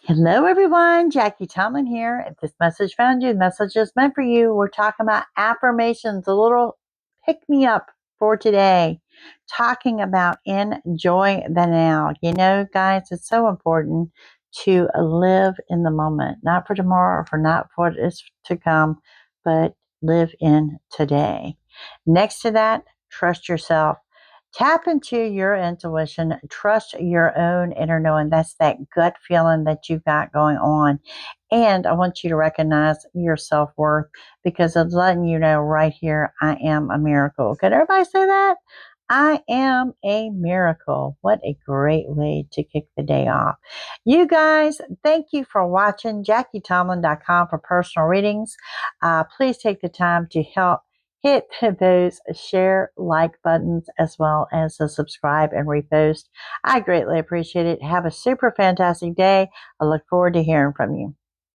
Hello, everyone. Jackie Tomlin here. If this message found you, the message is meant for you. We're talking about affirmations, a little pick me up for today, talking about enjoy the now. You know, guys, it's so important to live in the moment, not for tomorrow or for not for what is to come, but live in today. Next to that, trust yourself. Tap into your intuition, trust your own inner knowing. That's that gut feeling that you've got going on. And I want you to recognize your self worth because it's letting you know right here, I am a miracle. Can everybody say that? I am a miracle. What a great way to kick the day off. You guys, thank you for watching. JackieTomlin.com for personal readings. Please take the time to help hit those share, like buttons, as well as the subscribe and repost. I greatly appreciate it. Have a super fantastic day. I look forward to hearing from you.